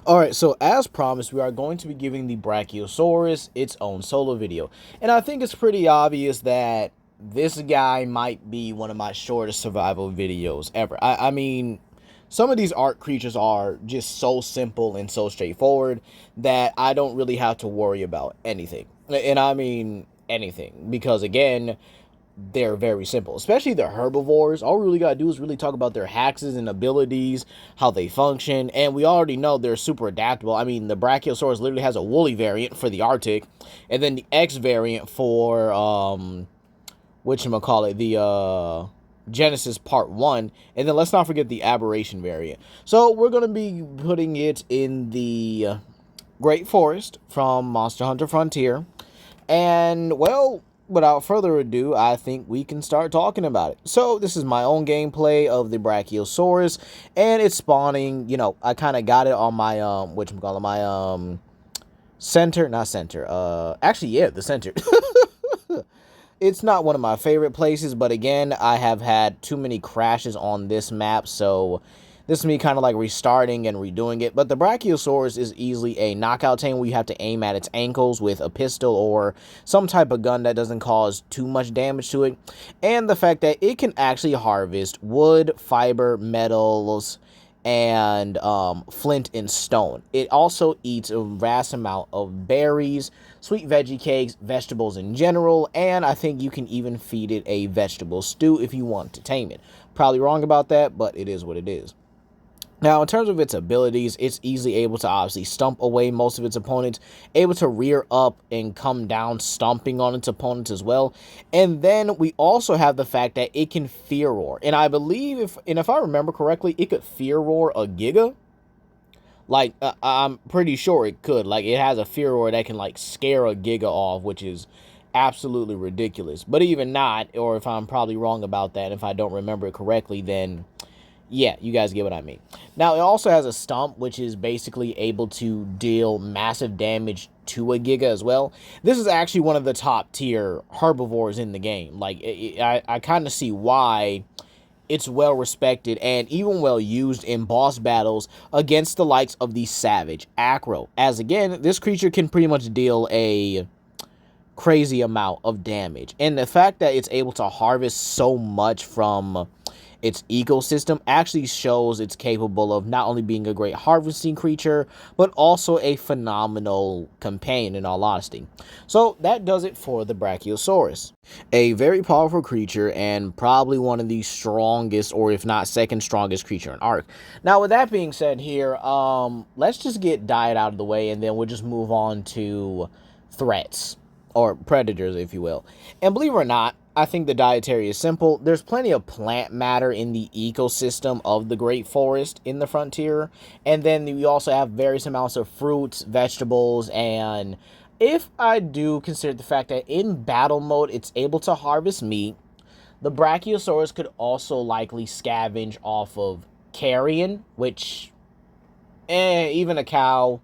Alright, so as promised, we are going to be giving the Brachiosaurus its own solo video. And I think it's pretty obvious that this guy might be one of my shortest survival videos ever. I mean, some of these art creatures are just so simple and so straightforward that I don't really have to worry about anything. And I mean anything. Because again, they're very simple, especially the herbivores. All we really gotta do is really talk about their hacks and abilities, how they function, and we already know they're super adaptable. I mean, the Brachiosaurus literally has a woolly variant for the Arctic, and then the X variant for whatchamacallit, the Genesis Part 1, and then let's not forget the Aberration variant. So we're gonna be putting it in the Great Forest from Monster Hunter Frontier, and well, without further ado, I think we can start talking about it. So this is my own gameplay of the Brachiosaurus, and it's spawning. You know, I kind of got it on my whatchamacallit, my center, not center. Actually, yeah, the center. It's not one of my favorite places, but again, I have had too many crashes on this map, so this is me kind of like restarting and redoing it. But the Brachiosaurus is easily a knockout tank where you have to aim at its ankles with a pistol or some type of gun that doesn't cause too much damage to it. And the fact that it can actually harvest wood, fiber, metals, and flint and stone. It also eats a vast amount of berries, sweet veggie cakes, vegetables in general, and I think you can even feed it a vegetable stew if you want to tame it. Probably wrong about that, but it is what it is. Now, in terms of its abilities, it's easily able to obviously stump away most of its opponents, able to rear up and come down, stomping on its opponents as well. And then we also have the fact that it can fear roar. And I believe, if I remember correctly, it could fear roar a Giga. Like, I'm pretty sure it could. Like, it has a fear roar that can, like, scare a Giga off, which is absolutely ridiculous. But even not, or if I'm probably wrong about that, if I don't remember it correctly, then yeah, you guys get what I mean. Now, it also has a stump, which is basically able to deal massive damage to a Giga as well. This is actually one of the top tier herbivores in the game. Like, I kind of see why it's well respected and even well used in boss battles against the likes of the Savage Acro. As again, this creature can pretty much deal a crazy amount of damage. And the fact that it's able to harvest so much from its ecosystem actually shows it's capable of not only being a great harvesting creature, but also a phenomenal companion in all honesty. So that does it for the Brachiosaurus. A very powerful creature and probably one of the strongest, or if not second strongest creature in Ark. Now with that being said here, let's just get diet out of the way and then we'll just move on to threats, or predators if you will. And believe it or not, I think the dietary is simple. There's plenty of plant matter in the ecosystem of the Great Forest in the Frontier. And then we also have various amounts of fruits, vegetables, and if I do consider the fact that in battle mode it's able to harvest meat, the Brachiosaurus could also likely scavenge off of carrion, which, even a cow,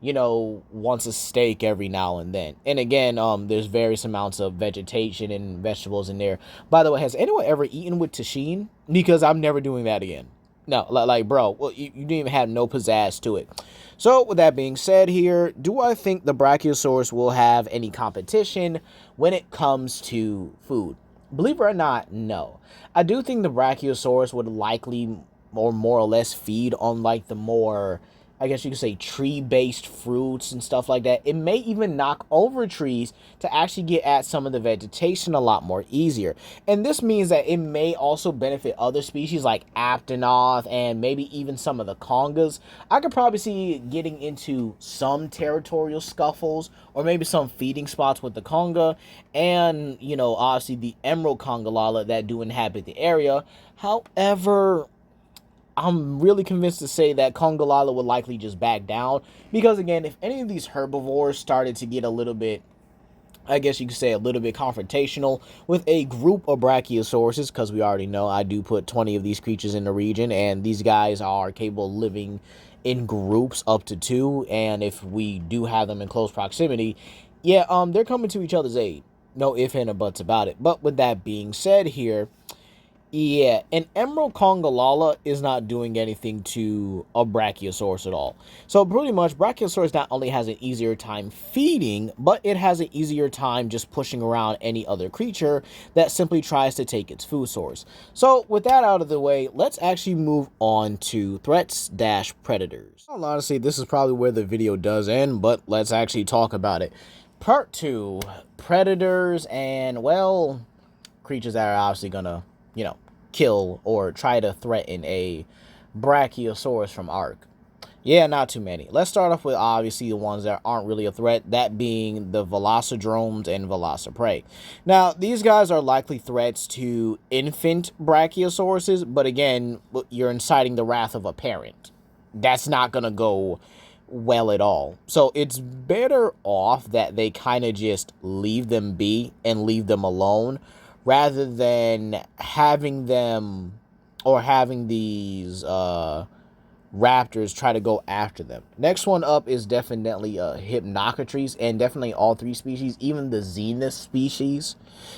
you know, wants a steak every now and then. And again, there's various amounts of vegetation and vegetables in there. By the way, has anyone ever eaten with tagine? Because I'm never doing that again. No, like bro, well, you didn't even have no pizzazz to it. So, with that being said here, do I think the Brachiosaurus will have any competition when it comes to food? Believe it or not, no. I do think the Brachiosaurus would likely, or more or less, feed on like the more, I guess you could say, tree-based fruits and stuff like that. It may even knock over trees to actually get at some of the vegetation a lot more easier. And this means that it may also benefit other species like Aptonoth and maybe even some of the congas. I could probably see getting into some territorial scuffles or maybe some feeding spots with the conga and, you know, obviously the emerald congalala that do inhabit the area. However, I'm really convinced to say that Congalala would likely just back down. Because again, if any of these herbivores started to get a little bit, I guess you could say a little bit confrontational with a group of Brachiosauruses, because we already know I do put 20 of these creatures in the region, and these guys are capable of living in groups up to 2, and if we do have them in close proximity, yeah, they're coming to each other's aid. No ifs and a buts about it. But with that being said here, Yeah, an Emerald Congalala is not doing anything to a Brachiosaurus at all. So pretty much, Brachiosaurus not only has an easier time feeding, but it has an easier time just pushing around any other creature that simply tries to take its food source. So with that out of the way, let's actually move on to threats-predators. Well, honestly, this is probably where the video does end, but let's actually talk about it. Part 2, predators and, well, creatures that are obviously gonna, kill or try to threaten a Brachiosaurus from Ark. Yeah, not too many. Let's start off with obviously the ones that aren't really a threat, that being the Velocidromes and Velociprey. Now, these guys are likely threats to infant Brachiosauruses, but again, you're inciting the wrath of a parent. That's not gonna go well at all. So it's better off that they kind of just leave them be and leave them alone rather than having them or having these raptors try to go after them. Next one up is definitely Hypnocatres, and definitely all three species, even the Zenith species.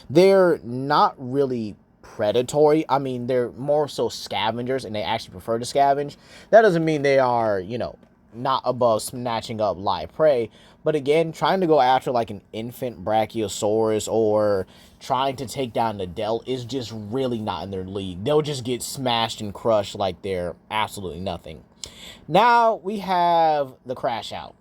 They're not really predatory. I mean, they're more so scavengers, and they actually prefer to scavenge. That doesn't mean they are, not above snatching up live prey. But again, trying to go after like an infant Brachiosaurus or trying to take down the Delt is just really not in their league. They'll just get smashed and crushed like they're absolutely nothing. Now we have the Crash Out,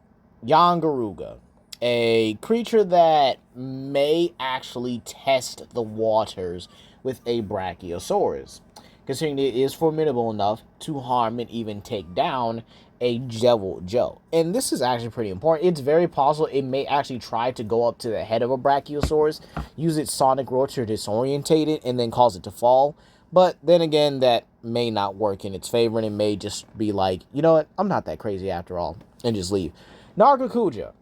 Yangaruga, a creature that may actually test the waters with a Brachiosaurus, considering it is formidable enough to harm and even take down a Devil Joe. And this is actually pretty important. It's very possible it may actually try to go up to the head of a Brachiosaurus, use its sonic roar to disorientate it, and then cause it to fall. But then again, that may not work in its favor, and it may just be like, you know what, I'm not that crazy after all, and just leave. Nargacuja.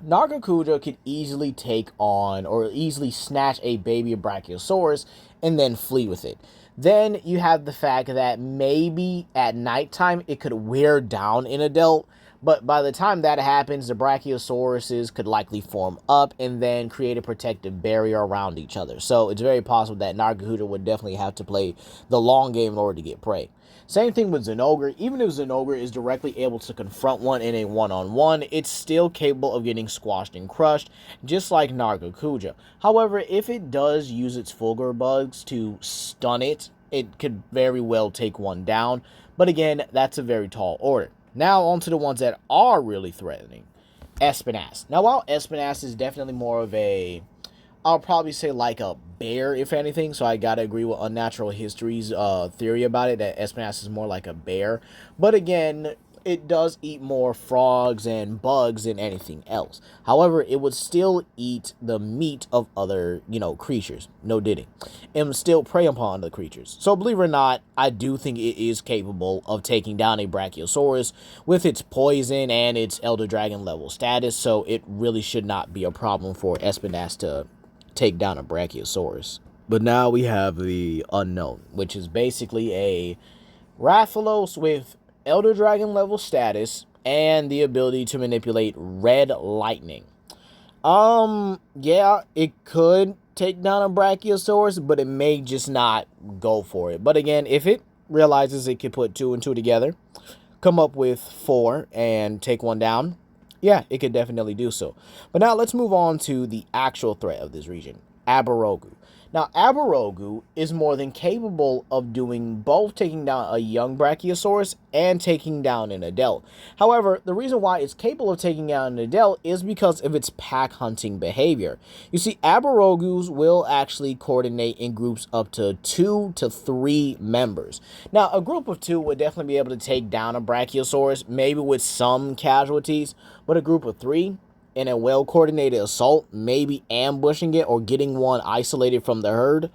Nargacuja could easily take on or easily snatch a baby Brachiosaurus and then flee with it. Then you have the fact that maybe at nighttime it could wear down an adult, but by the time that happens, the Brachiosauruses could likely form up and then create a protective barrier around each other. So it's very possible that Nargacuja would definitely have to play the long game in order to get prey. Same thing with Zinogre. Even if Zinogre is directly able to confront one in a one-on-one, it's still capable of getting squashed and crushed, just like Nargacuja. However, if it does use its Fulgur bugs to stun it, it could very well take one down. But again, that's a very tall order. Now on to the ones that are really threatening. Espinas. Now while Espinas is definitely more of a, I'll probably say like a bear, if anything. So I gotta agree with Unnatural History's theory about it, that Espinas is more like a bear. But again, it does eat more frogs and bugs than anything else. However, it would still eat the meat of other, creatures. No diddy. And still prey upon the creatures. So believe it or not, I do think it is capable of taking down a Brachiosaurus with its poison and its Elder Dragon level status. So it really should not be a problem for Espinas to take down a Brachiosaurus. But now we have the Unknown, which is basically a Rathalos with Elder Dragon level status and the ability to manipulate red lightning. Yeah, it could take down a Brachiosaurus, but it may just not go for it. But again, if it realizes it can put 2 and 2 together, come up with 4 and take one down, yeah, it could definitely do so. But now let's move on to the actual threat of this region, Aborogu. Now, Aborogu is more than capable of doing both taking down a young Brachiosaurus and taking down an adult. However, the reason why it's capable of taking down an adult is because of its pack hunting behavior. You see, Aborogus will actually coordinate in groups up to 2 to 3 members. Now, a group of 2 would definitely be able to take down a Brachiosaurus, maybe with some casualties, but a group of 3 in a well-coordinated assault, maybe ambushing it or getting one isolated from the herd,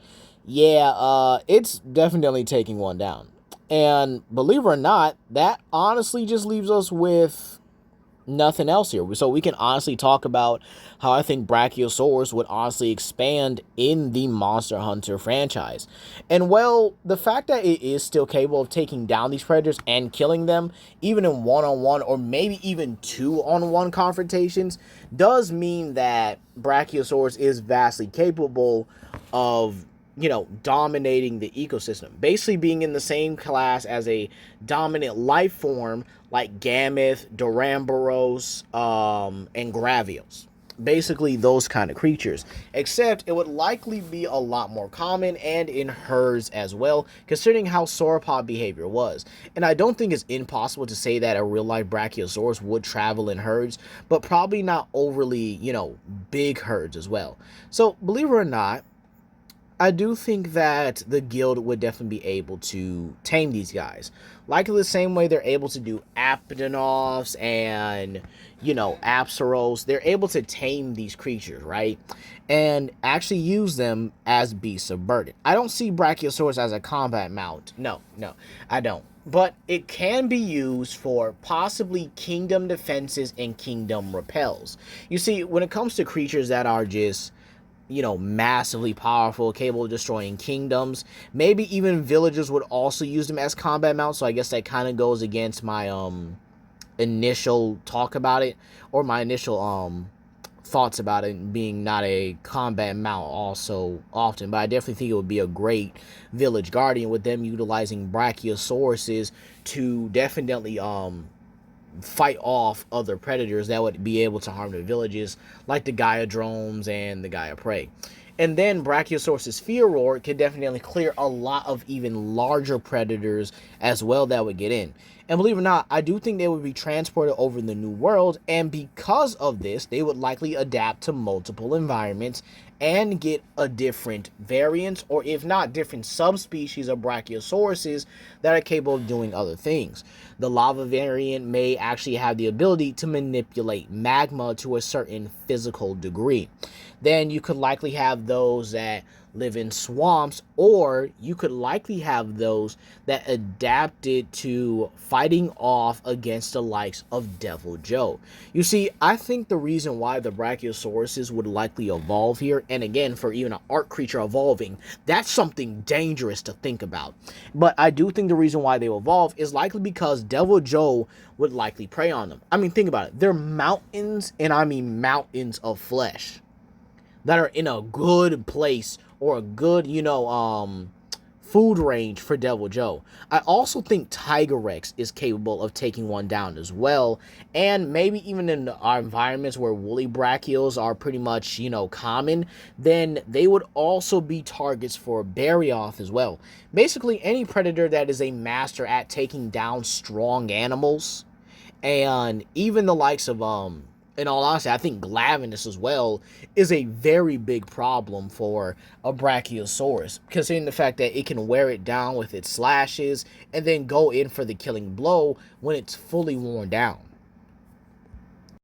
yeah, it's definitely taking one down. And believe it or not, that honestly just leaves us with nothing else here. So we can honestly talk about how I think Brachiosaurus would honestly expand in the Monster Hunter franchise. And well, the fact that it is still capable of taking down these predators and killing them, even in one-on-one or maybe even 2-on-1 confrontations, does mean that Brachiosaurus is vastly capable of, dominating the ecosystem. Basically being in the same class as a dominant life form like Gameth, Duramboros, and Gravios. Basically those kind of creatures, except it would likely be a lot more common and in herds as well, considering how sauropod behavior was. And I don't think it's impossible to say that a real life Brachiosaurus would travel in herds, but probably not overly, big herds as well. So believe it or not, I do think that the guild would definitely be able to tame these guys. Likely the same way they're able to do Aptonoffs and, Apsaros. They're able to tame these creatures, right? And actually use them as beasts of burden. I don't see Brachiosaurus as a combat mount. No, I don't. But it can be used for possibly kingdom defenses and kingdom repels. You see, when it comes to creatures that are just massively powerful, capable of destroying kingdoms. Maybe even villagers would also use them as combat mounts, so I guess that kind of goes against my initial talk about it, or my initial thoughts about it being not a combat mount also often, but I definitely think it would be a great village guardian with them utilizing Brachiosauruses to definitely fight off other predators that would be able to harm the villages, like the Gaiadromes and the Gaia Prey. And then Brachiosaurus' Fear Roar can definitely clear a lot of even larger predators as well that would get in. And believe it or not, I do think they would be transported over in the New World, and because of this, they would likely adapt to multiple environments and get a different variant, or if not, different subspecies of Brachiosauruses that are capable of doing other things. The lava variant may actually have the ability to manipulate magma to a certain physical degree. Then you could likely have those that live in swamps, or you could likely have those that adapted to fighting off against the likes of Devil Joe. You see, I think the reason why the Brachiosauruses would likely evolve here, and again, for even an arc creature evolving, that's something dangerous to think about. But I do think the reason why they evolve is likely because Devil Joe would likely prey on them. I mean, think about it. They're mountains, and I mean mountains of flesh that are in a good place or a good, food range for Devil Joe. I also think Tiger Rex is capable of taking one down as well, and maybe even in our environments where woolly brachios are pretty much, common, then they would also be targets for Barioth as well. Basically, any predator that is a master at taking down strong animals, and even the likes of, in all honesty, I think Glavenus as well is a very big problem for a Brachiosaurus, considering the fact that it can wear it down with its slashes and then go in for the killing blow when it's fully worn down.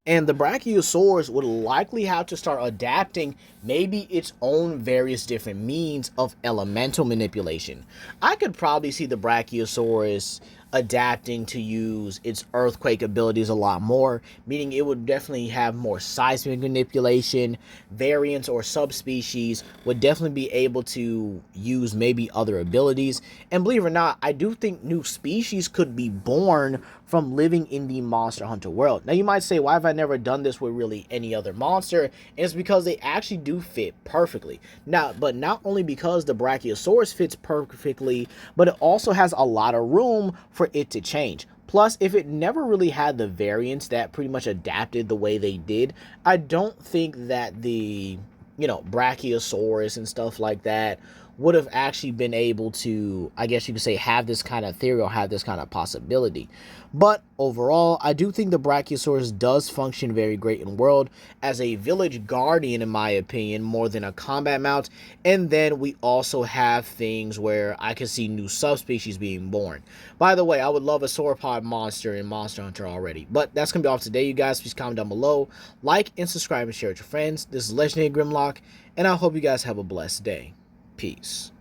And the Brachiosaurus would likely have to start adapting maybe its own various different means of elemental manipulation. I could probably see the Brachiosaurus adapting to use its earthquake abilities a lot more, meaning it would definitely have more seismic manipulation. Variants or subspecies would definitely be able to use maybe other abilities. And believe it or not, I do think new species could be born from living in the Monster Hunter world. Now you might say, why have I never done this with really any other monster? And it's because they actually do fit perfectly. But not only because the Brachiosaurus fits perfectly, but it also has a lot of room for it to change. Plus, if it never really had the variants that pretty much adapted the way they did, I don't think that the, Brachiosaurus and stuff like that would have actually been able to, I guess you could say, have this kind of theory or have this kind of possibility. But overall, I do think the Brachiosaurus does function very great in world as a village guardian, in my opinion, more than a combat mount. And then we also have things where I can see new subspecies being born. By the way, I would love a sauropod monster in Monster Hunter already. But that's going to be all for today, you guys. Please comment down below, like and subscribe and share with your friends. This is Legendary Grimlock, and I hope you guys have a blessed day. Peace.